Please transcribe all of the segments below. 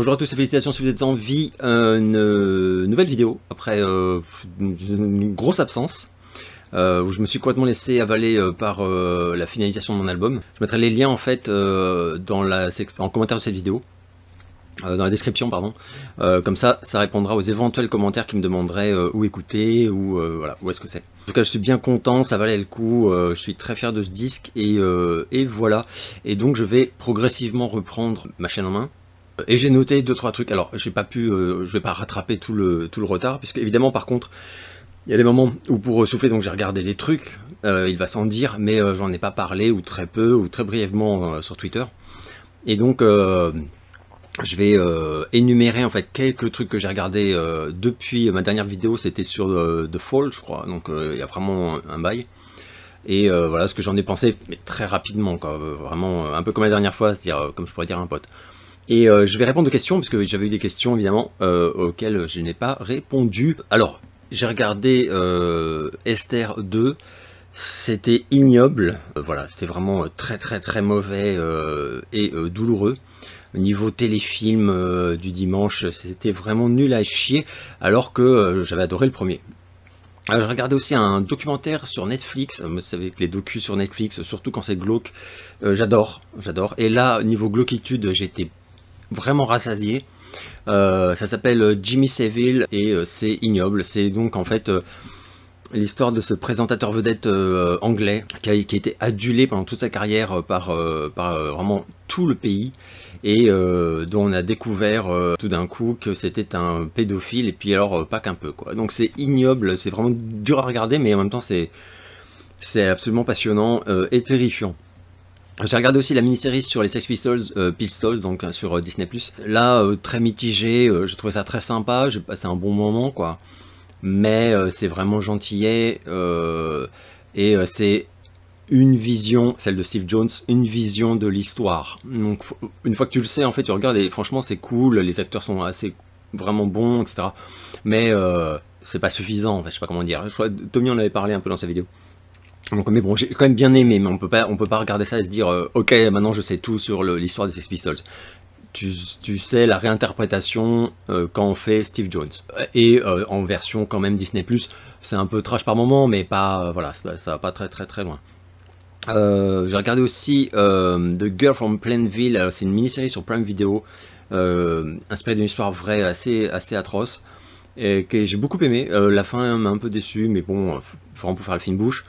Bonjour à tous et félicitations si vous êtes en vie, une nouvelle vidéo après une grosse absence où je me suis complètement laissé avaler par la finalisation de mon album. Je mettrai les liens en fait en commentaire de cette vidéo, dans la description pardon, comme ça répondra aux éventuels commentaires qui me demanderaient où écouter ou voilà, où est-ce que c'est. En tout cas je suis bien content, ça valait le coup, je suis très fier de ce disque et voilà, et donc je vais progressivement reprendre ma chaîne en main. Et j'ai noté 2-3 trucs. Alors j'ai pas pu, je vais pas rattraper tout le retard, puisque évidemment par contre il y a des moments où pour souffler, donc j'ai regardé les trucs, il va sans dire, mais j'en ai pas parlé ou très peu ou très brièvement sur Twitter. Et donc je vais énumérer en fait quelques trucs que j'ai regardé depuis ma dernière vidéo, c'était sur The Fall je crois, donc il y a vraiment un bail. Et voilà ce que j'en ai pensé, mais très rapidement quoi, vraiment un peu comme la dernière fois, c'est-à-dire comme je pourrais dire à un pote. Et je vais répondre aux questions, parce que j'avais eu des questions évidemment auxquelles je n'ai pas répondu. Alors, j'ai regardé Esther 2, c'était ignoble, voilà, c'était vraiment très mauvais et douloureux. Au niveau téléfilm du dimanche, c'était vraiment nul à chier, alors que j'avais adoré le premier. Alors, je regardais aussi un documentaire sur Netflix, vous savez que les docus sur Netflix, surtout quand c'est glauque, j'adore. Et là, niveau glauquitude, j'étais vraiment rassasié. Ça s'appelle Jimmy Savile et c'est ignoble. C'est donc en fait l'histoire de ce présentateur vedette anglais qui a été adulé pendant toute sa carrière par vraiment tout le pays, et dont on a découvert tout d'un coup que c'était un pédophile, et puis alors pas qu'un peu quoi. Donc c'est ignoble, c'est vraiment dur à regarder, mais en même temps c'est absolument passionnant et terrifiant. J'ai regardé aussi la mini-série sur les Sex Pistols, donc sur Disney+. Là, très mitigé, j'ai trouvé ça très sympa, j'ai passé un bon moment, quoi. Mais c'est vraiment gentillet, et c'est une vision, celle de Steve Jones, une vision de l'histoire. Donc, une fois que tu le sais, en fait, tu regardes et franchement, c'est cool, les acteurs sont assez vraiment bons, etc. Mais c'est pas suffisant, en fait, je sais pas comment dire. Je crois que Tommy en avait parlé un peu dans sa vidéo. Donc, mais bon, j'ai quand même bien aimé, mais on peut pas regarder ça et se dire ok, maintenant je sais tout sur l'histoire des Sex Pistols. Tu sais la réinterprétation quand on fait Steve Jones, et en version quand même Disney+, c'est un peu trash par moment, mais pas voilà, ça va pas très loin. J'ai regardé aussi The Girl from Plainville, c'est une mini-série sur Prime Video, inspirée d'une histoire vraie assez atroce, et que j'ai beaucoup aimé. La fin m'a un peu déçu, mais bon, faut vraiment faire la fine bouche.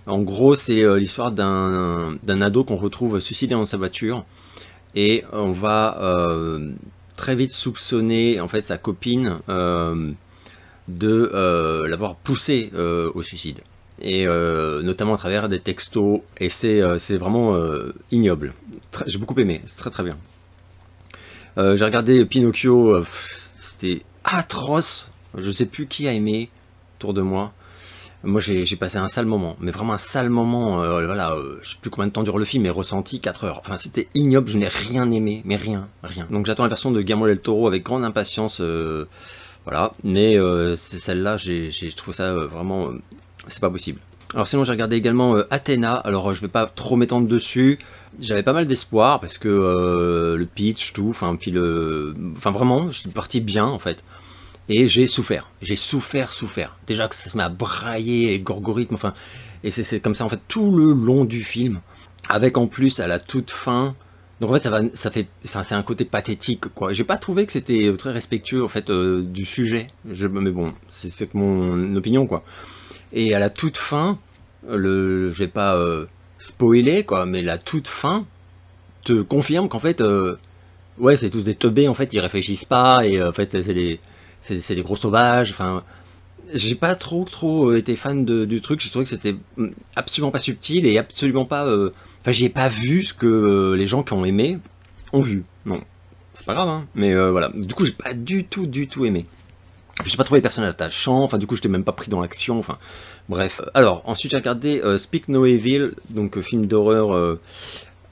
En gros, c'est l'histoire d'un ado qu'on retrouve suicidé dans sa voiture, et on va très vite soupçonner en fait sa copine de l'avoir poussé au suicide, et notamment à travers des textos, et c'est vraiment ignoble. J'ai beaucoup aimé, c'est très bien. J'ai regardé Pinocchio, c'était atroce, je sais plus qui a aimé autour de moi. Moi j'ai passé un sale moment, mais vraiment un sale moment, voilà, je sais plus combien de temps dure le film, mais ressenti 4 heures. Enfin c'était ignoble, je n'ai rien aimé, mais rien. Donc j'attends la version de Guillermo del Toro avec grande impatience, voilà, mais c'est celle-là, j'ai trouvé ça vraiment, c'est pas possible. Alors sinon j'ai regardé également Athéna, alors je vais pas trop m'étendre dessus, j'avais pas mal d'espoir, parce que le pitch, tout, enfin vraiment, je suis parti bien en fait. Et j'ai souffert. Déjà que ça se met à brailler et gorgorithme, enfin, et c'est comme ça en fait tout le long du film, avec en plus à la toute fin. Donc en fait enfin c'est un côté pathétique quoi. J'ai pas trouvé que c'était très respectueux en fait du sujet. Mais bon, c'est mon opinion quoi. Et à la toute fin, je vais pas spoiler quoi, mais la toute fin te confirme qu'en fait, ouais, c'est tous des teubés en fait, ils réfléchissent pas, et en fait c'est des gros sauvages. Enfin, j'ai pas trop été fan du truc. J'ai trouvé que c'était absolument pas subtil et absolument pas. Enfin, j'y ai pas vu ce que les gens qui ont aimé ont vu. Non, c'est pas grave, hein. Mais voilà. Du coup, j'ai pas du tout aimé. J'ai pas trouvé les personnages attachants. Enfin, du coup, j'étais même pas pris dans l'action. Enfin, bref. Alors, ensuite, j'ai regardé Speak No Evil, donc film d'horreur.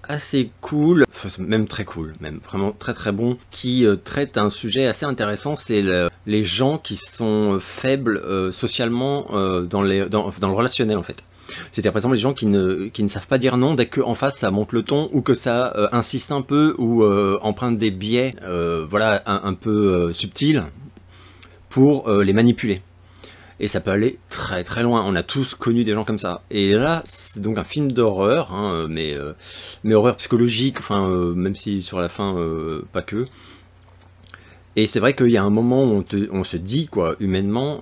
Assez cool, même très cool, même vraiment très bon, qui traite un sujet assez intéressant, c'est les gens qui sont faibles socialement dans le relationnel en fait. C'est-à-dire par exemple les gens qui ne savent pas dire non dès qu'en face ça monte le ton, ou que ça insiste un peu, ou emprunte des biais voilà, un peu subtils pour les manipuler. Et ça peut aller très très loin, on a tous connu des gens comme ça. Et là, c'est donc un film d'horreur, hein, mais horreur psychologique, enfin, même si sur la fin, pas que. Et c'est vrai qu'il y a un moment où on se dit, quoi, humainement,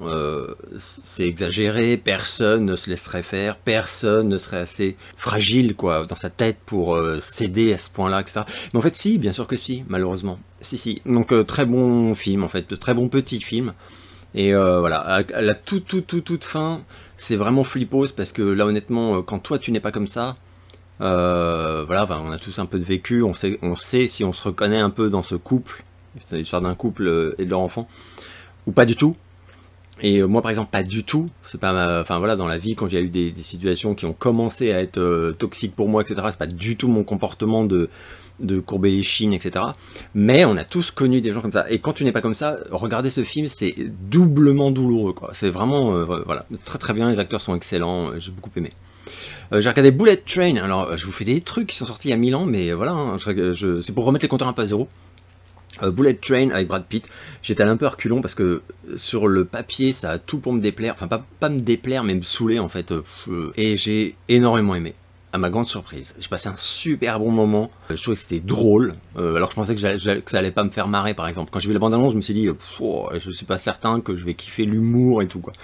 c'est exagéré, personne ne se laisserait faire, personne ne serait assez fragile, quoi, dans sa tête pour céder à ce point-là, etc. Mais en fait, si, bien sûr que si, malheureusement. Si, si. Donc, très bon film, en fait, très bon petit film. Et voilà, à la toute fin, c'est vraiment flippose, parce que là, honnêtement, quand toi, tu n'es pas comme ça, voilà, ben, on a tous un peu de vécu, on sait si on se reconnaît un peu dans ce couple. C'est l'histoire d'un couple et de leur enfant, ou pas du tout. Et moi par exemple pas du tout, c'est pas enfin voilà, dans la vie quand j'ai eu des situations qui ont commencé à être toxiques pour moi, etc., c'est pas du tout mon comportement de courber les chines, etc. Mais on a tous connu des gens comme ça, et quand tu n'es pas comme ça, regarder ce film c'est doublement douloureux, quoi. C'est vraiment voilà, très très bien, les acteurs sont excellents, j'ai beaucoup aimé. J'ai regardé Bullet Train, alors je vous fais des trucs qui sont sortis il y a 1000 ans, mais voilà, hein, c'est pour remettre les compteurs un peu à zéro. Bullet Train avec Brad Pitt, j'étais allé un peu reculons parce que sur le papier ça a tout pour me déplaire, enfin pas me déplaire mais me saouler en fait, et j'ai énormément aimé, à ma grande surprise. J'ai passé un super bon moment, je trouvais que c'était drôle, alors que je pensais que ça allait pas me faire marrer par exemple. Quand j'ai vu la bande-annonce je me suis dit, je suis pas certain que je vais kiffer l'humour et tout, quoi.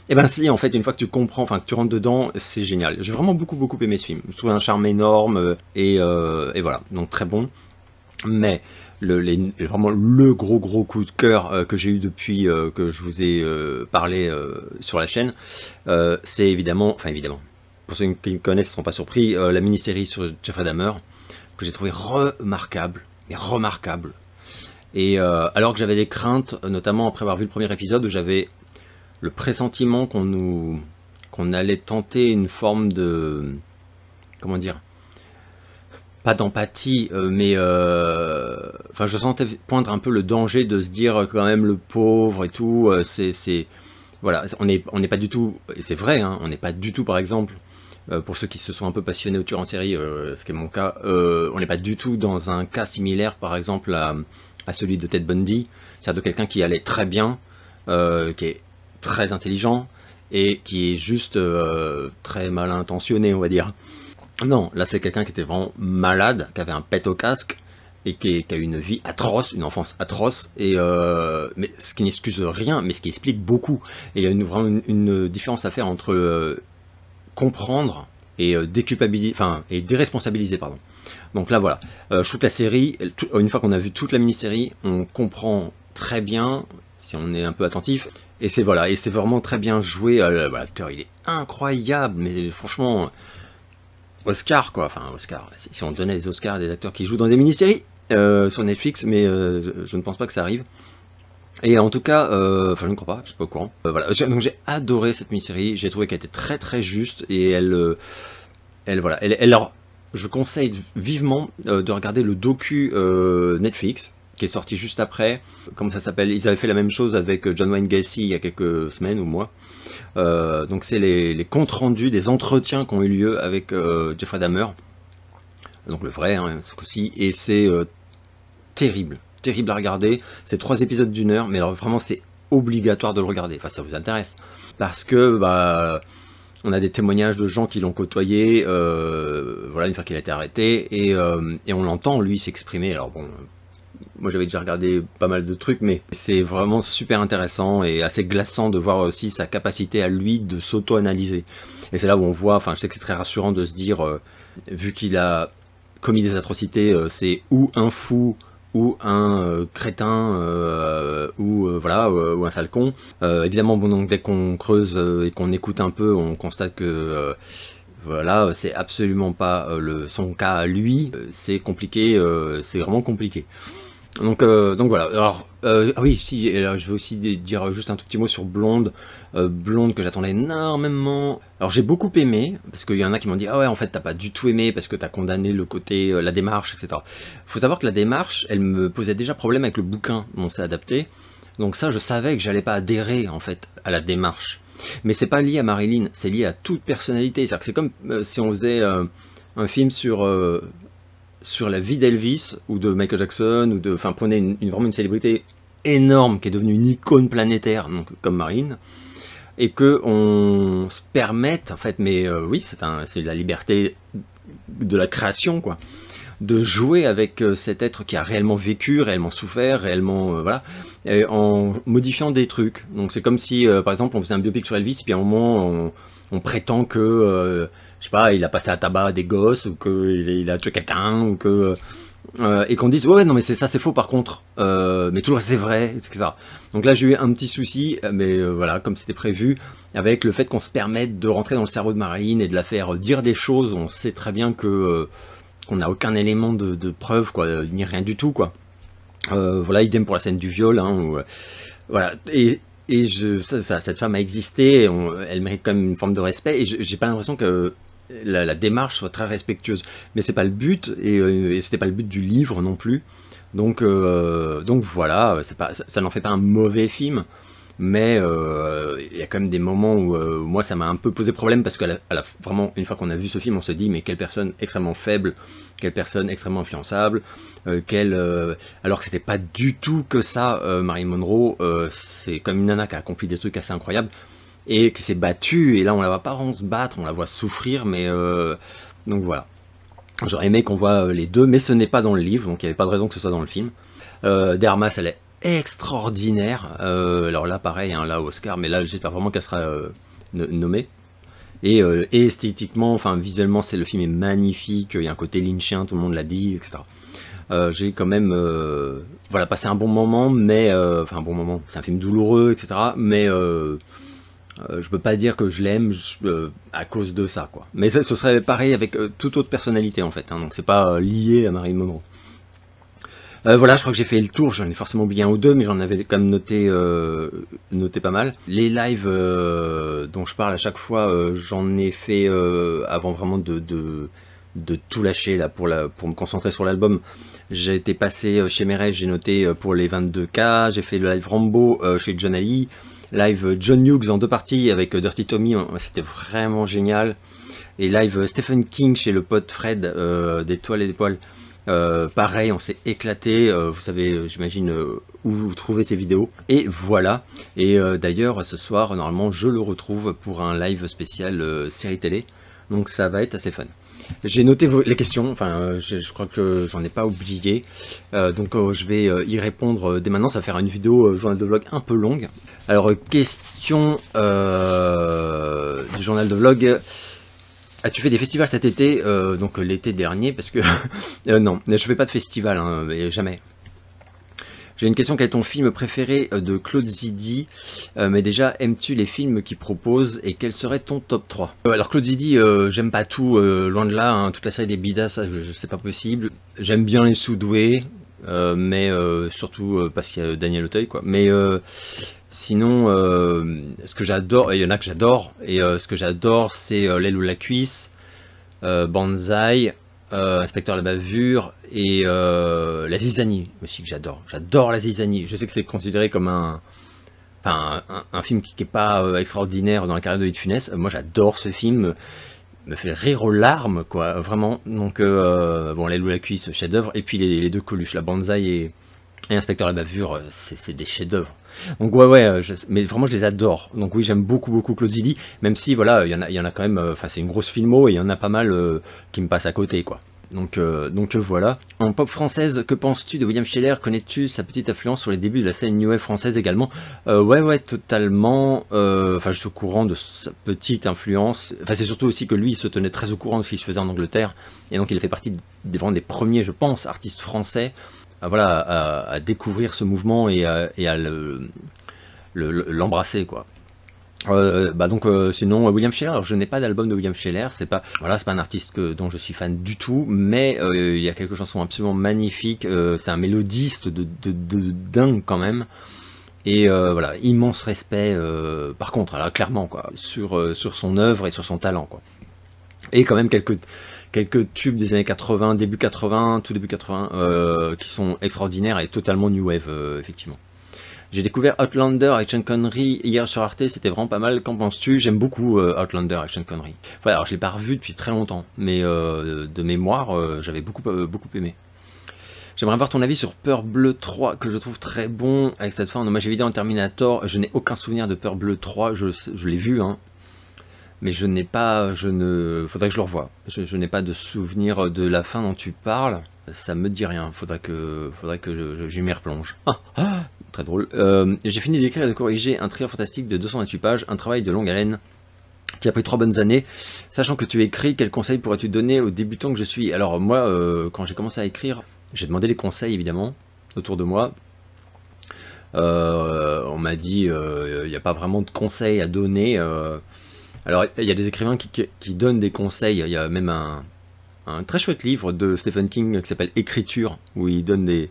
Et ben si, en fait, une fois que tu comprends, enfin que tu rentres dedans, c'est génial. J'ai vraiment beaucoup aimé ce film, je trouvais un charme énorme, et voilà, donc très bon. Mais vraiment le gros coup de cœur que j'ai eu depuis que je vous ai parlé sur la chaîne, c'est évidemment, pour ceux qui me connaissent ne seront pas surpris, la mini-série sur Jeffrey Dahmer, que j'ai trouvé remarquable, mais remarquable. Et alors que j'avais des craintes, notamment après avoir vu le premier épisode, où j'avais le pressentiment qu'on allait tenter une forme de, comment dire, pas d'empathie, mais enfin je sentais poindre un peu le danger de se dire quand même le pauvre et tout, voilà, on n'est pas du tout, et c'est vrai, hein, on n'est pas du tout par exemple, pour ceux qui se sont un peu passionnés au tueur en série, ce qui est mon cas, on n'est pas du tout dans un cas similaire par exemple à celui de Ted Bundy, c'est-à-dire de quelqu'un qui allait très bien, qui est très intelligent, et qui est juste très mal intentionné, on va dire. Non, là c'est quelqu'un qui était vraiment malade, qui avait un pet au casque, et qui a eu une vie atroce, une enfance atroce, et mais ce qui n'excuse rien, mais ce qui explique beaucoup. Et il y a vraiment une différence à faire entre comprendre et déculpabiliser, enfin, et déresponsabiliser, pardon. Donc là voilà, je trouve que la série, une fois qu'on a vu toute la mini-série, on comprend très bien, si on est un peu attentif, et c'est voilà, et c'est vraiment très bien joué, l'acteur il est incroyable, mais franchement... Oscar, quoi, enfin Oscar, si on donnait les Oscars à des acteurs qui jouent dans des mini-séries sur Netflix, mais je ne pense pas que ça arrive. Et en tout cas, enfin je ne crois pas, je suis pas au courant. Voilà, donc j'ai adoré cette mini-série, j'ai trouvé qu'elle était très juste, et voilà, alors, je conseille vivement de regarder le docu Netflix, qui est sorti juste après. Comment ça s'appelle? Ils avaient fait la même chose avec John Wayne Gacy il y a quelques semaines ou mois. Donc c'est les comptes rendus des entretiens qui ont eu lieu avec Jeffrey Dahmer, donc le vrai, hein, ce coup-ci, et c'est terrible à regarder. C'est 3 épisodes d'1 heure, mais alors vraiment c'est obligatoire de le regarder, enfin ça vous intéresse, parce que bah on a des témoignages de gens qui l'ont côtoyé, voilà, une fois qu'il a été arrêté, et on l'entend lui s'exprimer. Alors bon, moi j'avais déjà regardé pas mal de trucs, mais c'est vraiment super intéressant et assez glaçant de voir aussi sa capacité à lui de s'auto-analyser. Et c'est là où on voit, enfin je sais que c'est très rassurant de se dire, vu qu'il a commis des atrocités, c'est ou un fou, ou un crétin, ou voilà, ou un sale con. Évidemment, bon, donc dès qu'on creuse et qu'on écoute un peu, on constate que voilà, c'est absolument pas son cas à lui, c'est compliqué, c'est vraiment compliqué. Donc voilà, alors, ah oui, si, alors, je vais aussi dire juste un tout petit mot sur Blonde, Blonde que j'attendais énormément. Alors j'ai beaucoup aimé, parce qu'il y en a qui m'ont dit, ah ouais, en fait t'as pas du tout aimé, parce que t'as condamné le côté, la démarche, etc. Faut savoir que la démarche, elle me posait déjà problème avec le bouquin dont c'est adapté, donc ça je savais que j'allais pas adhérer en fait à la démarche. Mais c'est pas lié à Marilyn, c'est lié à toute personnalité. C'est-à-dire que c'est comme si on faisait un film sur la vie d'Elvis ou de Michael Jackson, ou de, enfin, prenez vraiment une célébrité énorme qui est devenue une icône planétaire, donc comme Marilyn, et que on se permette, en fait, mais oui, c'est la liberté de la création, quoi, de jouer avec cet être qui a réellement vécu, réellement souffert, réellement voilà, et en modifiant des trucs. Donc c'est comme si, par exemple, on faisait un biopic sur Elvis, et puis à un moment, on prétend que, je sais pas, il a passé à tabac des gosses, ou qu'il a tué quelqu'un, ou que et qu'on dise ouais non mais c'est faux par contre, mais tout le reste c'est vrai, etc. Donc là j'ai eu un petit souci, mais voilà, comme c'était prévu, avec le fait qu'on se permette de rentrer dans le cerveau de Marilyn et de la faire dire des choses. On sait très bien que qu'on n'a aucun élément de preuve, quoi, ni rien du tout, quoi. Voilà, idem pour la scène du viol, hein, où, voilà, cette femme a existé, elle mérite quand même une forme de respect, et j'ai pas l'impression que la démarche soit très respectueuse, mais c'est pas le but, et c'était pas le but du livre non plus. Donc voilà, ça n'en fait pas un mauvais film, mais il y a quand même des moments où moi ça m'a un peu posé problème, parce que vraiment, une fois qu'on a vu ce film, on se dit mais quelle personne extrêmement faible, quelle personne extrêmement influençable, alors que c'était pas du tout que ça. Marilyn Monroe, c'est comme une nana qui a accompli des trucs assez incroyables, et qui s'est battue, et là on la voit pas vraiment se battre, on la voit souffrir, mais donc voilà. J'aurais aimé qu'on voit les deux, mais ce n'est pas dans le livre, donc il n'y avait pas de raison que ce soit dans le film. De Armas, elle est extraordinaire, alors là pareil, hein, là Oscar, mais là j'espère vraiment qu'elle sera nommée. Et esthétiquement, enfin visuellement, le film est magnifique, il y a un côté lynchien, tout le monde l'a dit, etc. J'ai quand même voilà, passé un bon moment, mais enfin un bon moment, c'est un film douloureux, etc. Mais je peux pas dire que je l'aime à cause de ça, quoi. Mais ce serait pareil avec toute autre personnalité, en fait, hein, donc c'est pas lié à Marilyn Monroe. Voilà, je crois que j'ai fait le tour, j'en ai forcément oublié un ou deux, mais j'en avais quand même noté pas mal. Les lives dont je parle à chaque fois, j'en ai fait avant vraiment de tout lâcher là, pour me concentrer sur l'album. J'ai été passé chez Merey, j'ai noté pour les 22K, j'ai fait le live Rambo chez John Ali, live John Hughes en 2 parties avec Dirty Tommy, c'était vraiment génial. Et live Stephen King chez le pote Fred des Toiles et des Poils. Pareil, on s'est éclaté, vous savez, j'imagine où vous trouvez ces vidéos. Et voilà, et d'ailleurs ce soir, normalement, je le retrouve pour un live spécial série télé, donc ça va être assez fun. J'ai noté les questions, enfin je crois que j'en ai pas oublié, donc je vais y répondre dès maintenant. Ça va faire une vidéo journal de vlog un peu longue. Alors question du journal de vlog. As-tu fait des festivals cet été? Donc l'été dernier, parce que non, je fais pas de festival, hein, jamais. J'ai une question, quel est ton film préféré de Claude Zidi? Mais déjà, aimes-tu les films qu'il propose, et quel serait ton top 3? Alors Claude Zidi, j'aime pas tout, loin de là, hein, toute la série des Bidas, ça c'est pas possible. J'aime bien les Sous-doués, mais surtout parce qu'il y a Daniel Auteuil, quoi. Mais sinon, ce que j'adore, il y en a que j'adore, et ce que j'adore, c'est L'aile ou la cuisse, Banzai, Inspecteur la bavure, et La zizanie aussi, que j'adore. J'adore La zizanie. Je sais que c'est considéré comme un film qui n'est pas extraordinaire dans la carrière de Louis de Funès. Moi j'adore ce film, me fait rire aux larmes, quoi, vraiment. Donc bon, L'aile ou la cuisse, chef d'œuvre, et puis les deux Coluche, la Banzai et Inspecteur la bavure, c'est des chefs d'œuvre. Donc ouais, mais vraiment je les adore. Donc oui, j'aime beaucoup Claude Zidi, même si voilà, il y en a quand même, enfin c'est une grosse filmo, et il y en a pas mal qui me passent à côté, quoi. Donc voilà. En pop française, que penses-tu de William Scheller? Connais-tu sa petite influence sur les débuts de la scène New Wave française également? Ouais, totalement. Enfin, je suis au courant de sa petite influence. Enfin, c'est surtout aussi que lui, il se tenait très au courant de ce qui se faisait en Angleterre, et donc il a fait partie vraiment des premiers, je pense, artistes français à découvrir ce mouvement et à l'embrasser, quoi. Sinon William Scheller, alors je n'ai pas d'album de William Scheller, c'est pas un artiste dont je suis fan du tout, mais il y a quelques chansons absolument magnifiques, c'est un mélodiste de dingue quand même, et voilà, immense respect par contre, alors clairement, quoi, sur son œuvre et sur son talent, quoi. Et quand même quelques tubes des années 80, début 80, tout début 80, qui sont extraordinaires et totalement new wave, effectivement. J'ai découvert Outlander avec Sean Connery hier sur Arte, c'était vraiment pas mal. Qu'en penses-tu? J'aime beaucoup Outlander avec Sean Connery. Voilà, alors je l'ai pas revu depuis très longtemps, mais de mémoire, j'avais beaucoup aimé. J'aimerais avoir ton avis sur Peur Bleue 3, que je trouve très bon, avec cette fin en hommage évident à Terminator. Je n'ai aucun souvenir de Peur Bleue 3, je l'ai vu, hein, mais faudrait que je le revoie. Je n'ai pas de souvenir de la fin dont tu parles, ça me dit rien, faudrait que j'y m'y replonge. Très drôle. J'ai fini d'écrire et de corriger un thriller fantastique de 228 pages, un travail de longue haleine qui a pris 3 bonnes années. Sachant que tu écris, quels conseils pourrais-tu donner aux débutants que je suis? Alors moi, quand j'ai commencé à écrire, j'ai demandé des conseils évidemment autour de moi. On m'a dit, il n'y a pas vraiment de conseils à donner. Alors il y a des écrivains qui donnent des conseils. Il y a même un très chouette livre de Stephen King qui s'appelle Écriture, où il donne des...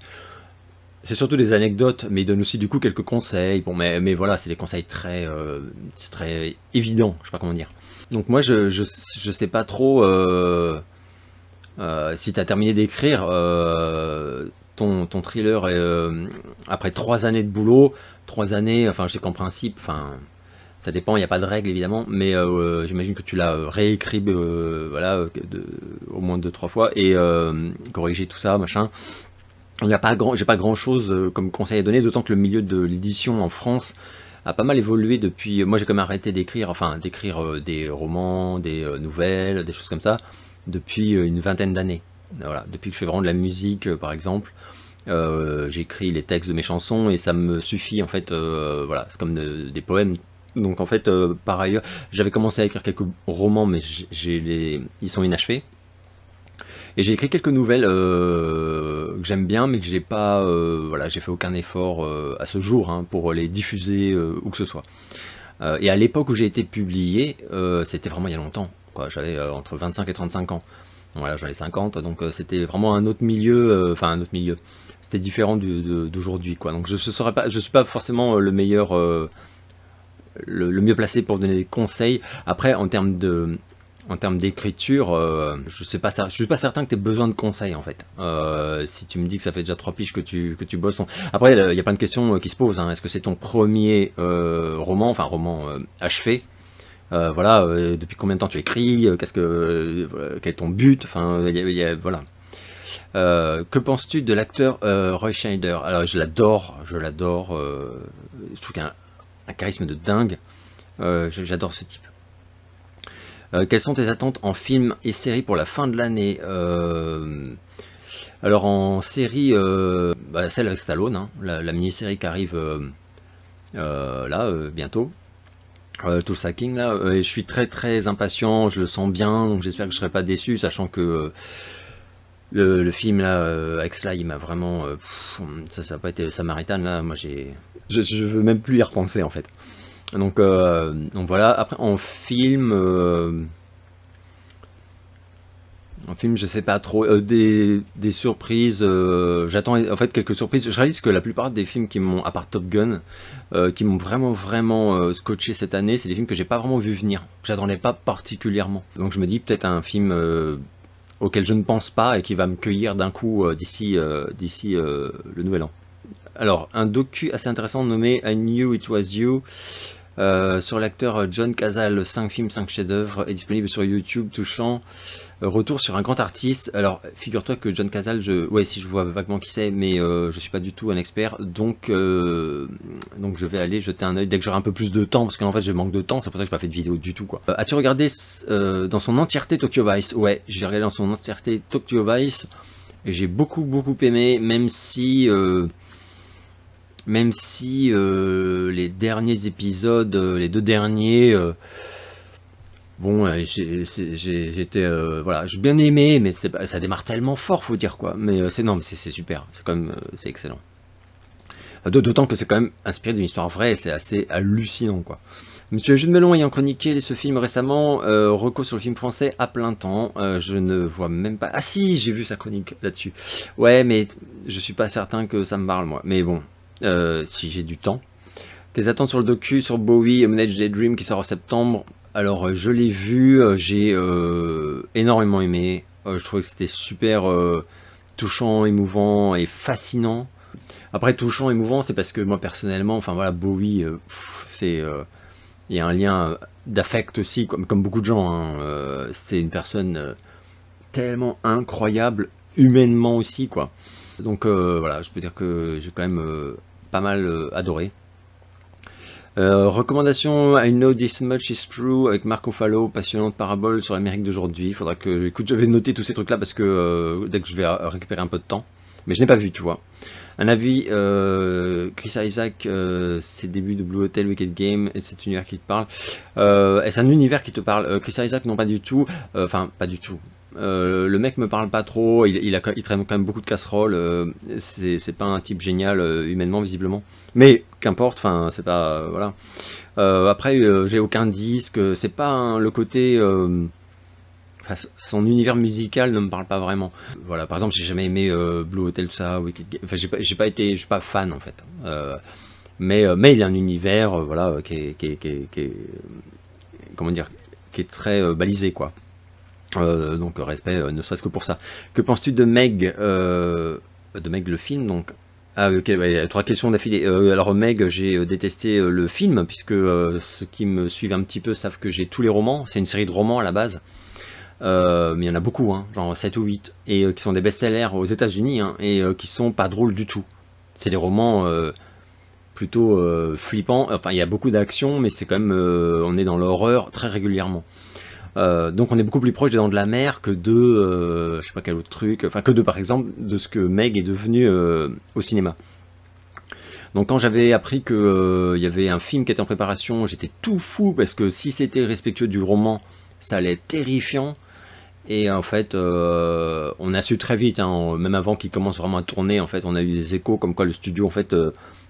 C'est surtout des anecdotes, mais il donne aussi du coup quelques conseils. Bon, mais voilà, c'est des conseils très évidents, je sais pas comment dire. Donc moi, je sais pas trop si tu as terminé d'écrire ton thriller après 3 années de boulot, 3 années, enfin je sais qu'en principe, enfin ça dépend, il n'y a pas de règle évidemment, mais j'imagine que tu l'as réécrit voilà, au moins 2-3 fois et corrigé tout ça, machin. J'ai pas grand chose comme conseil à donner, d'autant que le milieu de l'édition en France a pas mal évolué depuis. Moi j'ai quand même arrêté d'écrire, des romans, des nouvelles, des choses comme ça, depuis une vingtaine d'années. Voilà, depuis que je fais vraiment de la musique par exemple, j'écris les textes de mes chansons et ça me suffit en fait, voilà, c'est comme des poèmes. Donc en fait, par ailleurs, j'avais commencé à écrire quelques romans, mais ils sont inachevés. Et j'ai écrit quelques nouvelles que j'aime bien, mais que j'ai pas, voilà, j'ai fait aucun effort à ce jour hein, pour les diffuser où que ce soit. Et à l'époque où j'ai été publié, c'était vraiment il y a longtemps, quoi. J'avais entre 25 et 35 ans. Voilà, j'en ai 50, donc c'était vraiment un autre milieu, enfin un autre milieu. C'était différent d'aujourd'hui, quoi. Donc je suis pas forcément le meilleur, le mieux placé pour donner des conseils. Après, en termes d'écriture, je suis pas certain que tu aies besoin de conseils en fait. Si tu me dis que ça fait déjà 3 piges que tu bosses. Après, il y a plein de questions qui se posent. Hein. Est-ce que c'est ton premier roman achevé? Voilà, depuis combien de temps tu écris? Quel est ton but? Enfin, voilà. Que penses-tu de l'acteur Roy Scheider? Alors, je l'adore. Je trouve qu'il a un charisme de dingue. J'adore ce type. Quelles sont tes attentes en film et série pour la fin de l'année? Alors en série, celle avec Stallone, hein, la mini-série qui arrive là bientôt. Tulsa King là, et je suis très impatient, je le sens bien, donc j'espère que je serai pas déçu, sachant que le film là avec Sly, il m'a vraiment, ça n'a pas été Samaritan là, moi je veux même plus y repenser en fait. Donc voilà. Après en film, je sais pas trop. Des surprises. J'attends en fait quelques surprises. Je réalise que la plupart des films qui m'ont, à part Top Gun, qui m'ont vraiment scotché cette année, c'est des films que j'ai pas vraiment vu venir. J'attendais pas particulièrement. Donc je me dis peut-être un film auquel je ne pense pas et qui va me cueillir d'un coup d'ici le nouvel an. Alors un docu assez intéressant nommé I Knew It Was You. Sur l'acteur John Cazale, 5 films, 5 chefs-d'œuvre, est disponible sur YouTube, touchant. Retour sur un grand artiste. Alors, figure-toi que John Cazale, ouais, si je vois vaguement qui c'est, mais je suis pas du tout un expert, donc je vais aller jeter un œil dès que j'aurai un peu plus de temps, parce qu'en fait, je manque de temps, c'est pour ça que je n'ai pas fait de vidéo du tout, quoi. As-tu regardé dans son entièreté Tokyo Vice? Ouais, j'ai regardé dans son entièreté Tokyo Vice, et j'ai beaucoup aimé, même si les derniers épisodes, les 2 derniers, bon, j'étais, voilà, j'ai bien aimé, mais ça démarre tellement fort, faut dire quoi. Mais c'est super, c'est quand même, c'est excellent. D'autant que c'est quand même inspiré d'une histoire vraie, et c'est assez hallucinant quoi. Monsieur Jules Melon ayant chroniqué ce film récemment, reco sur le film français à plein temps, je ne vois même pas... Ah si, j'ai vu sa chronique là-dessus. Ouais, mais je suis pas certain que ça me parle moi. Mais bon, si j'ai du temps. Tes attentes sur le docu sur Bowie, Manage Daydream qui sort en septembre. Alors je l'ai vu, j'ai énormément aimé. Je trouvais que c'était super touchant, émouvant et fascinant. Après, touchant, émouvant, c'est parce que moi personnellement, enfin voilà, Bowie, c'est, il y a un lien d'affect aussi, comme beaucoup de gens, hein. C'est une personne tellement incroyable, humainement aussi, quoi. Donc voilà, je peux dire que j'ai quand même pas mal adoré. Recommandation I Know This Much Is True avec Mark Ruffalo, passionnante parabole sur l'Amérique d'aujourd'hui. Il faudra que, écoute, j'avais noté tous ces trucs là parce que dès que je vais récupérer un peu de temps, mais je n'ai pas vu, tu vois. Un avis, Chris Isaak, ses débuts de Blue Hotel, Wicked Game, et cet univers qui te parle. Est-ce un univers qui te parle? Chris Isaak, non, pas du tout. Enfin, pas du tout. Le mec me parle pas trop, il traîne quand même beaucoup de casseroles, c'est pas un type génial humainement visiblement, mais qu'importe, enfin c'est pas, voilà. Après j'ai aucun disque, c'est pas le côté, son univers musical ne me parle pas vraiment. Voilà, par exemple j'ai jamais aimé Blue Hotel, tout ça, enfin je suis pas fan en fait. Mais il a un univers, voilà, qui est, comment dire, qui est très balisé, quoi. Donc respect, ne serait-ce que pour ça. Que penses-tu de Meg, le film donc? Ah ok, ouais, 3 questions d'affilée. Alors Meg, j'ai détesté le film, puisque ceux qui me suivent un petit peu savent que j'ai tous les romans. C'est une série de romans à la base, mais il y en a beaucoup, hein, genre 7 ou 8, et qui sont des best-sellers aux États-Unis, hein, et qui sont pas drôles du tout. C'est des romans plutôt flippants. Enfin, il y a beaucoup d'action, mais c'est quand même, on est dans l'horreur très régulièrement. Donc on est beaucoup plus proche des Dents de la Mer que de, je sais pas quel autre truc, enfin que de par exemple de ce que Meg est devenu au cinéma. Donc quand j'avais appris que il y avait un film qui était en préparation, j'étais tout fou parce que si c'était respectueux du roman, ça allait être terrifiant. Et en fait, on a su très vite, hein, même avant qu'il commence vraiment à tourner, en fait, on a eu des échos comme quoi le studio en fait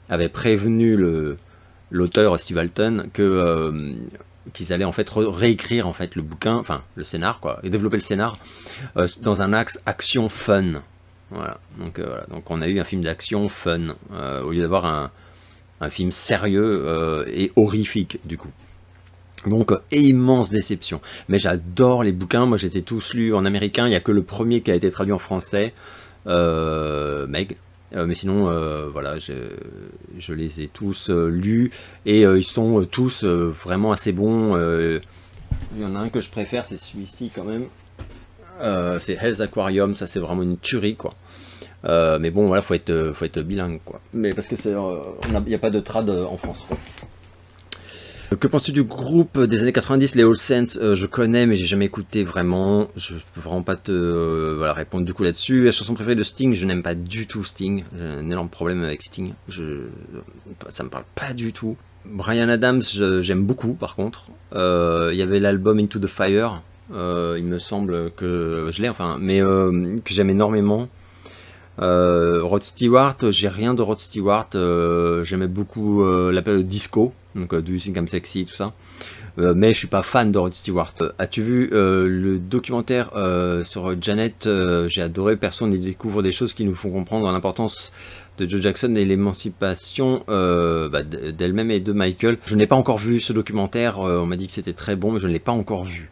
avait prévenu l'auteur Steve Alton que qu'ils allaient en fait réécrire en fait le bouquin, enfin le scénar, quoi, et développer le scénar dans un axe action fun. Voilà. Donc on a eu un film d'action fun au lieu d'avoir un film sérieux et horrifique du coup. Donc immense déception. Mais j'adore les bouquins, moi je les ai tous lus en américain, il n'y a que le premier qui a été traduit en français, Meg. Mais sinon, voilà, je les ai tous lus et ils sont tous vraiment assez bons. Il y en a un que je préfère, c'est celui-ci quand même. C'est Hell's Aquarium, ça c'est vraiment une tuerie, quoi. Mais bon, voilà, faut être bilingue, quoi. Mais parce que il n'y a pas de trad en France, quoi. Que penses-tu du groupe des années 90, les All Saints? Je connais, mais j'ai jamais écouté vraiment. Je peux vraiment pas te voilà, répondre du coup là-dessus. La chanson préférée de Sting, je n'aime pas du tout Sting. J'ai un énorme problème avec Sting. Ça me parle pas du tout. Bryan Adams, j'aime beaucoup par contre. Il y avait l'album Into the Fire. Il me semble que je l'ai, enfin, mais que j'aime énormément. Rod Stewart, j'ai rien de Rod Stewart, j'aimais beaucoup l'appel disco, donc Do You Think I'm Sexy, tout ça, mais je suis pas fan de Rod Stewart. As-tu vu le documentaire sur Janet? J'ai adoré, personne n'y découvre des choses qui nous font comprendre l'importance de Joe Jackson et l'émancipation d'elle-même et de Michael. Je n'ai pas encore vu ce documentaire, on m'a dit que c'était très bon, mais je ne l'ai pas encore vu.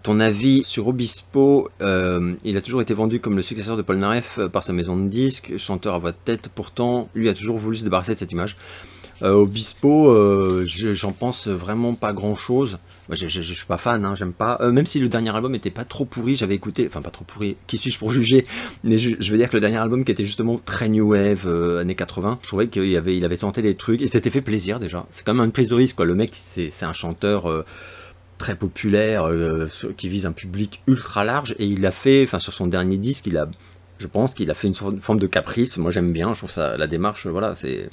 Ton avis sur Obispo? Il a toujours été vendu comme le successeur de Polnareff par sa maison de disques, chanteur à voix de tête, pourtant lui a toujours voulu se débarrasser de cette image. Obispo, j'en pense vraiment pas grand chose. Moi, je suis pas fan, hein, j'aime pas. Même si le dernier album était pas trop pourri, j'avais écouté, enfin pas trop pourri, qui suis-je pour juger? Mais je veux dire que le dernier album qui était justement très new wave, années 80, je trouvais qu'il avait tenté des trucs et s'était fait plaisir déjà. C'est quand même une prise de risque, quoi. Le mec, c'est un chanteur très populaire, qui vise un public ultra large, et il a fait, enfin sur son dernier disque, je pense qu'il a fait une forme de caprice. Moi j'aime bien, je trouve ça, la démarche, voilà, c'est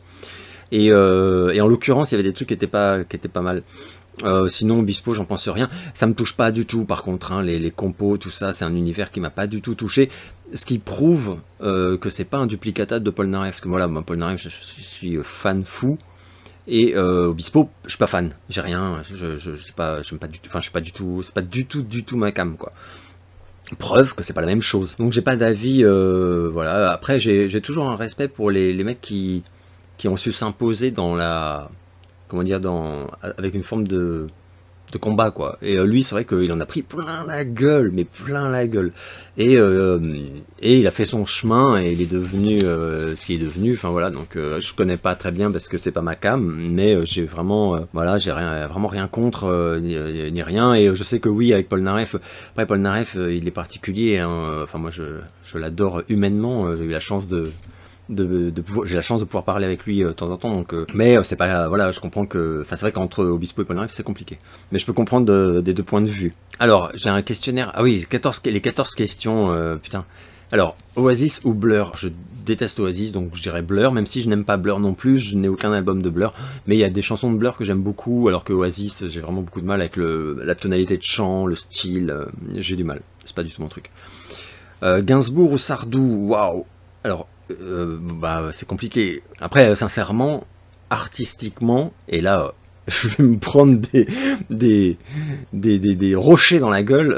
et en l'occurrence il y avait des trucs qui étaient pas mal. Sinon Obispo, j'en pense rien, ça me touche pas du tout par contre, hein, les compos, tout ça, c'est un univers qui m'a pas du tout touché, ce qui prouve que c'est pas un duplicata de Polnareff, parce que voilà, moi Polnareff je suis fan fou. Et Obispo, je suis pas fan, j'ai rien, je sais pas, j'aime pas du tout, enfin je suis pas du tout, c'est pas du tout ma cam, quoi. Preuve que c'est pas la même chose. Donc j'ai pas d'avis, voilà. Après j'ai toujours un respect pour les mecs qui ont su s'imposer dans la, comment dire, avec une forme de de combat quoi. Et lui c'est vrai qu'il en a pris plein la gueule, mais plein la gueule. Et il a fait son chemin et il est devenu ce qu'il est devenu. Enfin voilà, donc je connais pas très bien parce que c'est pas ma cam, mais j'ai vraiment voilà, j'ai vraiment rien contre ni rien. Et je sais que oui, avec Paul Naref, après Paul Naref il est particulier, hein. Enfin moi je l'adore humainement. J'ai eu la chance j'ai la chance de pouvoir parler avec lui de temps en temps, donc mais c'est pas voilà, je comprends que, enfin c'est vrai qu'entre Obispo et Polnareff c'est compliqué, mais je peux comprendre des deux points de vue. Alors j'ai un questionnaire, ah oui, les 14 questions, putain. Alors Oasis ou Blur? Je déteste Oasis, donc je dirais Blur, même si je n'aime pas Blur non plus, je n'ai aucun album de Blur, mais il y a des chansons de Blur que j'aime beaucoup, alors que Oasis j'ai vraiment beaucoup de mal avec la tonalité de chant, le style, j'ai du mal, c'est pas du tout mon truc. Gainsbourg ou Sardou? Waouh. Alors bah c'est compliqué. Après sincèrement, artistiquement, et là je vais me prendre des rochers dans la gueule,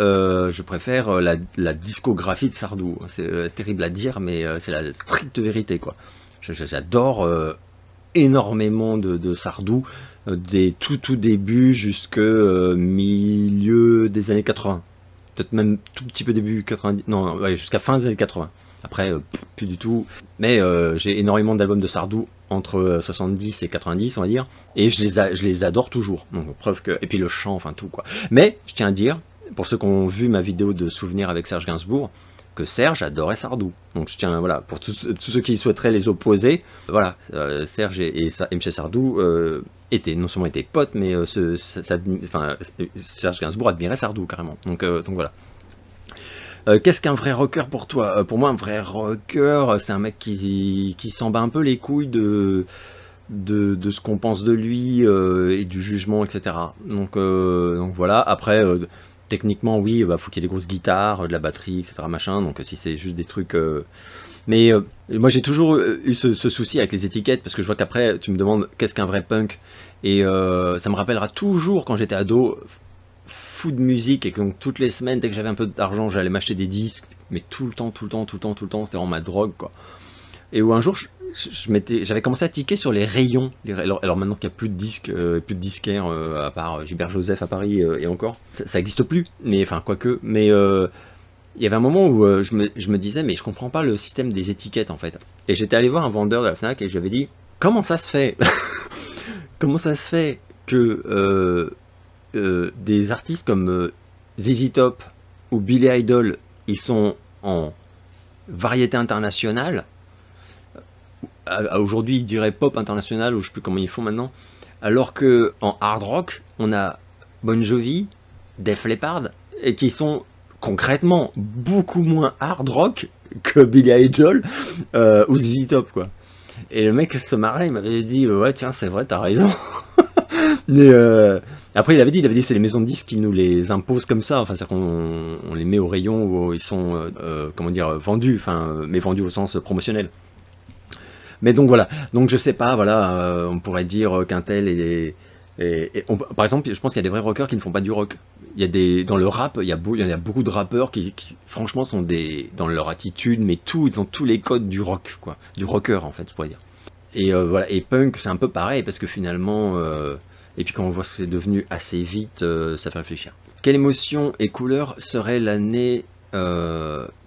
je préfère la discographie de Sardou. C'est terrible à dire, mais c'est la stricte vérité quoi. J'adore énormément de Sardou, des tout débuts jusque milieu des années 80. Peut-être même tout petit peu début 90, non, ouais, jusqu'à fin des années 80. Après, plus du tout. Mais j'ai énormément d'albums de Sardou entre 70 et 90, on va dire. Et je les adore toujours. Donc, preuve que... Et puis le chant, enfin tout, quoi. Mais, je tiens à dire, pour ceux qui ont vu ma vidéo de souvenirs avec Serge Gainsbourg, que Serge adorait Sardou. Donc, je tiens, voilà, pour tous ceux qui souhaiteraient les opposer, voilà, Serge et Michel Sardou étaient, non seulement étaient potes, mais Serge Gainsbourg admirait Sardou, carrément. Donc voilà. Qu'est-ce qu'un vrai rocker pour toi? Pour moi, un vrai rocker, c'est un mec qui s'en bat un peu les couilles de ce qu'on pense de lui et du jugement, etc. Donc voilà. Après, techniquement, oui, bah, faut qu'il y ait des grosses guitares, de la batterie, etc. Machin. Donc si c'est juste des trucs... Mais moi, j'ai toujours eu ce souci avec les étiquettes, parce que je vois qu'après, tu me demandes qu'est-ce qu'un vrai punk. Et ça me rappellera toujours quand j'étais ado, fou de musique, et que donc toutes les semaines, dès que j'avais un peu d'argent, j'allais m'acheter des disques, mais tout le temps, c'était vraiment ma drogue quoi. Et où un jour j'avais commencé à tiquer sur les rayons, alors maintenant qu'il n'y a plus de disques, plus de disquaires à part Gilbert Joseph à Paris, et encore, ça existe plus, mais enfin quoique, mais il y avait un moment où je me disais mais je comprends pas le système des étiquettes en fait, et j'étais allé voir un vendeur de la Fnac et je lui avais dit comment ça se fait comment ça se fait que des artistes comme ZZ Top ou Billy Idol, ils sont en variété internationale. Aujourd'hui, ils diraient pop international, ou je sais plus comment ils font maintenant. Alors que en hard rock, on a Bon Jovi, Def Leppard, et qui sont concrètement beaucoup moins hard rock que Billy Idol ou ZZ Top, quoi. Et le mec se marrait, il m'avait dit ouais tiens c'est vrai, t'as raison. Mais après il avait dit c'est les maisons de disques qui nous les imposent comme ça, enfin c'est qu'on les met au rayon où ils sont comment dire vendus, enfin mais vendus au sens promotionnel. Mais donc voilà, donc je sais pas, voilà, on pourrait dire qu'un tel est par exemple, je pense qu'il y a des vrais rockers qui ne font pas du rock. Il y a dans le rap, il y en a beaucoup de rappeurs qui franchement sont dans leur attitude, mais ils ont tous les codes du rock, quoi, du rocker en fait, je pourrais dire. Et voilà, et punk c'est un peu pareil parce que finalement, et puis quand on voit ce que c'est devenu assez vite, ça fait réfléchir. Quelle émotion et couleur serait l'année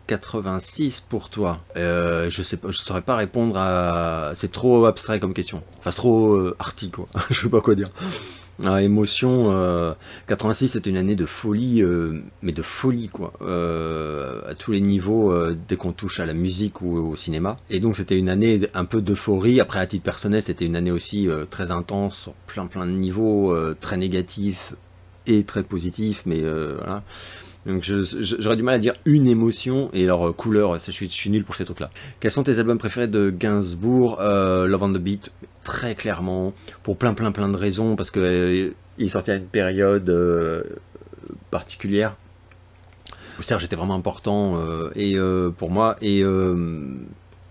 86 pour toi? Je sais pas, je saurais pas répondre à. C'est trop abstrait comme question. Enfin, c'est trop arty quoi. Je sais pas quoi dire. Émotion, 86 c'était une année de folie, mais de folie quoi, à tous les niveaux, dès qu'on touche à la musique ou au cinéma. Et donc c'était une année un peu d'euphorie. Après à titre personnel c'était une année aussi très intense sur plein de niveaux, très négatifs et très positifs, mais voilà. Donc j'aurais du mal à dire une émotion, et alors couleur, je suis nul pour ces trucs là. Quels sont tes albums préférés de Gainsbourg? Love on the Beat, très clairement, pour plein de raisons, parce que il sortait à une période particulière où Serge était vraiment important pour moi, et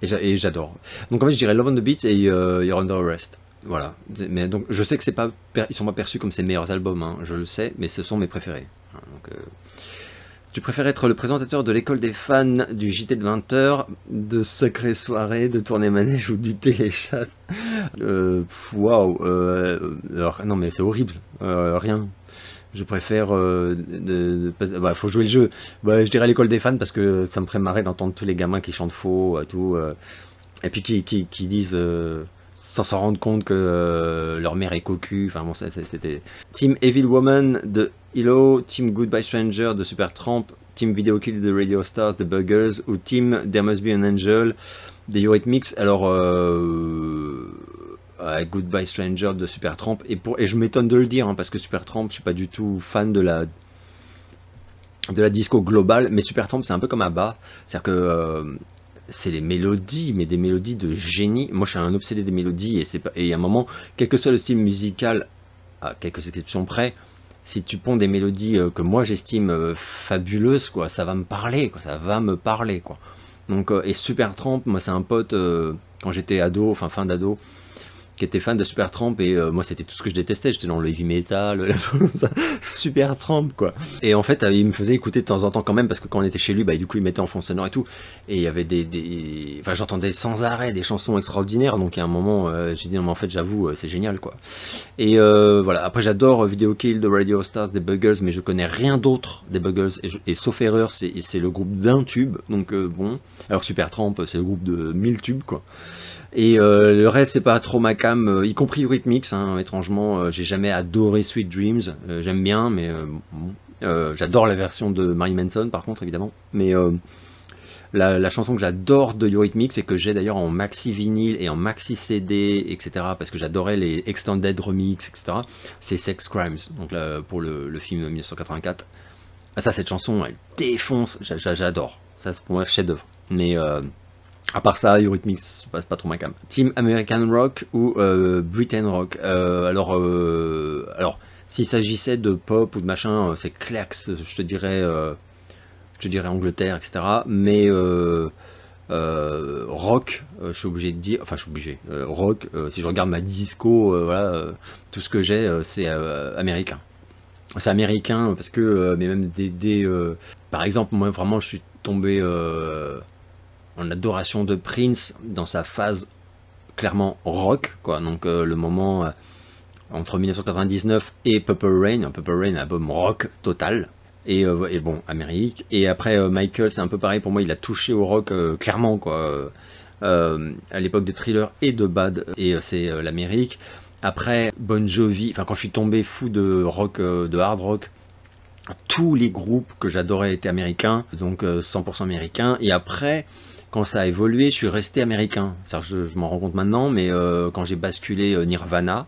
j'adore. Donc en fait je dirais Love on the Beat et You're Under Arrest. Voilà, mais donc je sais que c'est pas, ils sont pas perçus comme ses meilleurs albums, hein, je le sais, mais ce sont mes préférés. Donc, tu préfères être le présentateur de l'école des fans du JT de 20h, de Sacrée Soirée, de Tournée Manège ou du Téléchat? Waouh, non mais c'est horrible, rien. Je préfère... bah, faut jouer le jeu. Bah, je dirais l'école des fans parce que ça me ferait marrer d'entendre tous les gamins qui chantent faux, tout, et puis qui disent... sans s'en rendre compte que leur mère est cocu. Enfin bon, c'était... Team Evil Woman de Hilo, Team Goodbye Stranger de Supertramp, Team Video Kill de Radio Stars de Buggers, ou Team There Must Be an Angel de Eurythmics. Alors... Goodbye Stranger de Supertramp, et je m'étonne de le dire, hein, parce que Supertramp, je suis pas du tout fan de la disco globale, mais Supertramp c'est un peu comme ABBA, c'est-à-dire que c'est les mélodies, mais des mélodies de génie. Moi je suis un obsédé des mélodies, et à un moment, quel que soit le style musical, à quelques exceptions près, si tu ponds des mélodies que moi j'estime fabuleuses, quoi, ça va me parler, quoi, ça va me parler, quoi. Donc, et Supertramp, moi c'est un pote, quand j'étais ado, enfin fin d'ado, qui était fan de Supertramp, et moi c'était tout ce que je détestais, j'étais dans le heavy metal, Supertramp quoi. Et en fait il me faisait écouter de temps en temps quand même, parce que quand on était chez lui, bah du coup il mettait en fond sonore et tout, et il y avait enfin j'entendais sans arrêt des chansons extraordinaires, donc à un moment j'ai dit non mais en fait j'avoue c'est génial quoi. Et voilà, après j'adore Video Kill de Radio Stars, des Buggers, mais je connais rien d'autre des Buggers, et sauf erreur c'est le groupe d'un tube, donc bon, alors Supertramp c'est le groupe de 1000 tubes quoi. Et le reste c'est pas trop ma cam, y compris Eurythmics, hein, étrangement j'ai jamais adoré Sweet Dreams, j'aime bien, mais bon, j'adore la version de Marilyn Manson par contre évidemment, mais la chanson que j'adore de Eurythmics, et que j'ai d'ailleurs en maxi vinyle et en maxi CD, etc., parce que j'adorais les extended remix, etc., c'est Sex Crimes, donc là, pour le film 1984. Ah, ça, cette chanson elle défonce, j'adore, ça c'est pour moi chef d'œuvre, mais à part ça, Eurythmics, c'est pas trop ma cam. Team American Rock ou Britain Rock. Alors, s'il s'agissait de pop ou de machin, c'est clair que je te dirais Angleterre, etc. Mais rock, je suis obligé de dire, enfin je suis obligé, rock, si je regarde ma disco, voilà, tout ce que j'ai, c'est américain. C'est américain parce que, mais même par exemple, moi vraiment je suis tombé en adoration de Prince dans sa phase clairement rock, quoi. Donc le moment entre 1999 et Purple Rain, album rock total. Et bon, Amérique. Et après Michael, c'est un peu pareil pour moi, il a touché au rock clairement, quoi. À l'époque de Thriller et de Bad, et c'est l'Amérique. Après Bon Jovi, enfin quand je suis tombé fou de rock, de hard rock, tous les groupes que j'adorais étaient américains, donc 100% américains. Et après, quand ça a évolué, je suis resté américain. Je m'en rends compte maintenant, mais quand j'ai basculé Nirvana,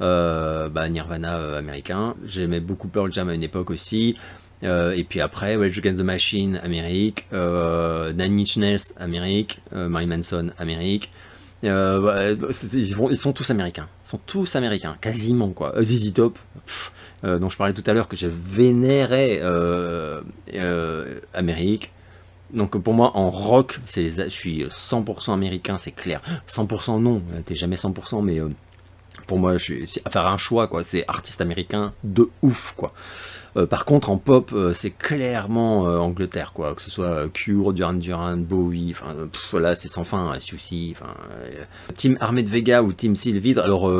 Nirvana américain. J'aimais beaucoup Pearl Jam à une époque aussi. Et puis après, Rage Against the Machine, Amérique. Nine Inch Nails, Amérique. Marilyn Manson, Amérique. Ils sont tous américains. Ils sont tous américains, quasiment quoi. ZZ Top, dont je parlais tout à l'heure, que je vénérais Amérique. Donc pour moi en rock, je suis 100% américain, c'est clair. 100% non, t'es jamais 100%, mais pour moi, c'est à faire un choix, quoi. C'est artiste américain de ouf, quoi. Par contre, en pop, c'est clairement Angleterre, quoi. Que ce soit Cure, Duran Duran, Bowie, enfin, voilà, c'est sans fin, Sucy, enfin. Team Armée de Vega ou Team Sylvidre. Alors,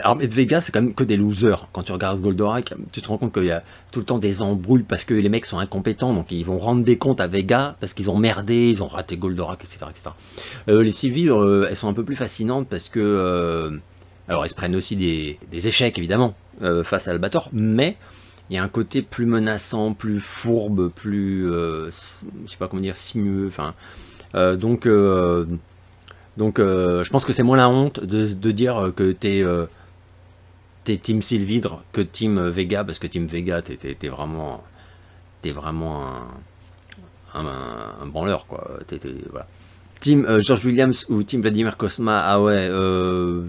Armée de Vega, c'est quand même que des losers. Quand tu regardes Goldorak, tu te rends compte qu'il y a tout le temps des embrouilles parce que les mecs sont incompétents, donc ils vont rendre des comptes à Vega parce qu'ils ont merdé, ils ont raté Goldorak, etc., etc. Les Sylvidres, elles sont un peu plus fascinantes parce que alors elles se prennent aussi des échecs évidemment face à Albator, mais il y a un côté plus menaçant, plus fourbe, plus je sais pas comment dire, sinueux, enfin donc je pense que c'est moins la honte de dire que t'es Team Sylvidre que Team Vega, parce que Team Vega t'es vraiment un branleur quoi, voilà. Team George Williams ou Team Vladimir Cosma. Ah ouais,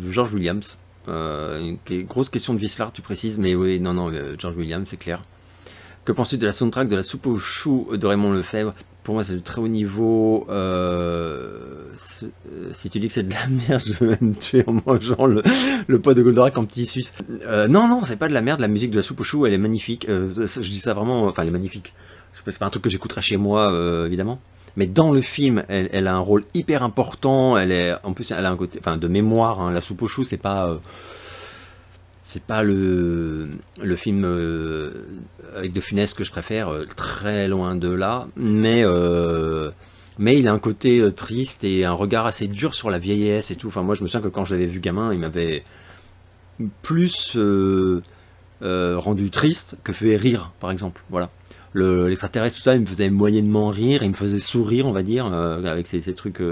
George Williams. Grosse question de Vislar, tu précises, mais oui, non, George Williams, c'est clair. Que penses-tu de la soundtrack de La Soupe aux choux de Raymond Lefebvre? Pour moi, c'est de très haut niveau. Si tu dis que c'est de la merde, je vais me tuer en mangeant le pot de Goldorak en petit suisse. Non, c'est pas de la merde. La musique de La Soupe aux choux, elle est magnifique. Je dis ça vraiment, enfin, elle est magnifique. C'est pas un truc que j'écouterai chez moi, évidemment. Mais dans le film, elle a un rôle hyper important. En plus, elle a un côté, enfin, de mémoire. Hein. La Soupe aux choux, c'est pas c'est pas le film avec De Funès que je préfère, très loin de là, mais il a un côté triste et un regard assez dur sur la vieillesse et tout. Enfin, moi je me souviens que quand je l'avais vu gamin, il m'avait plus rendu triste que fait rire, par exemple. Voilà. L'extraterrestre, tout ça, il me faisait moyennement rire, il me faisait sourire, on va dire, avec ces trucs,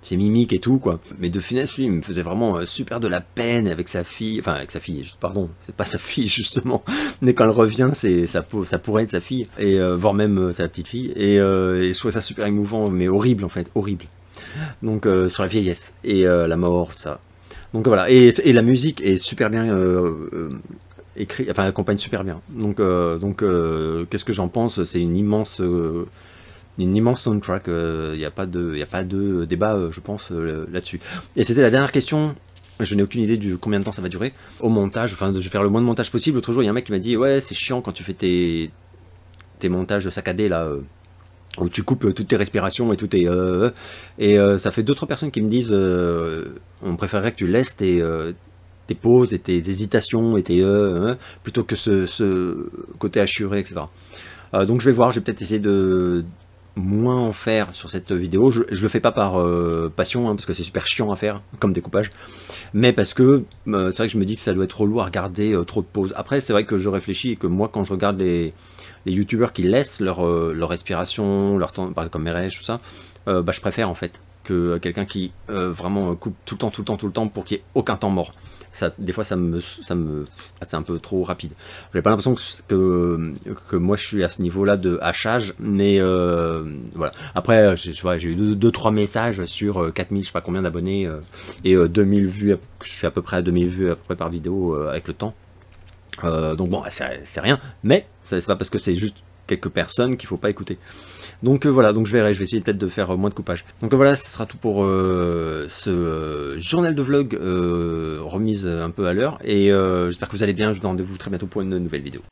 ses mimiques et tout, quoi. Mais De Funès, lui, il me faisait vraiment super de la peine avec sa fille, enfin, avec sa fille, pardon, c'est pas sa fille, justement, mais quand elle revient, ça pourrait être sa fille, et voire même sa petite fille, et je trouvais ça super émouvant, mais horrible, en fait, horrible. Donc, sur la vieillesse, et la mort, tout ça. Donc voilà, et la musique est super bien écrit, enfin, elle accompagne super bien. Donc, qu'est-ce que j'en pense? C'est une immense soundtrack. Il n'y a pas de débat, je pense, là-dessus. Et c'était la dernière question. Je n'ai aucune idée du combien de temps ça va durer. Au montage, enfin, je vais faire le moins de montage possible. L'autre jour, il y a un mec qui m'a dit, ouais, c'est chiant quand tu fais tes montages saccadés là. Où tu coupes toutes tes respirations et tout tes et ça fait 2-3 personnes qui me disent on préférerait que tu laisses tes pauses et tes hésitations et tes plutôt que ce côté assuré, etc. Donc je vais voir, je vais peut-être essayer de moins en faire sur cette vidéo. Je le fais pas par passion, hein, parce que c'est super chiant à faire comme découpage, mais parce que c'est vrai que je me dis que ça doit être relou à regarder trop de pauses. Après c'est vrai que je réfléchis et que moi quand je regarde les youtubeurs qui laissent leur respiration, leur temps, par exemple comme Merech, tout ça, bah, je préfère en fait que quelqu'un qui vraiment coupe tout le temps pour qu'il n'y ait aucun temps mort. Ça, des fois c'est un peu trop rapide. J'ai pas l'impression que moi je suis à ce niveau-là de hachage, mais voilà. Après j'ai eu 2-3 messages sur 4000 je sais pas combien d'abonnés et 2000 vues, je suis à peu près à 2000 vues à peu près par vidéo avec le temps. Donc bon, c'est rien, mais c'est pas parce que c'est juste quelques personnes qu'il faut pas écouter. Donc voilà, donc je vais essayer peut-être de faire moins de coupage. Donc voilà, ce sera tout pour ce journal de vlog remise un peu à l'heure, et j'espère que vous allez bien. Je vous donne rendez-vous très bientôt pour une nouvelle vidéo.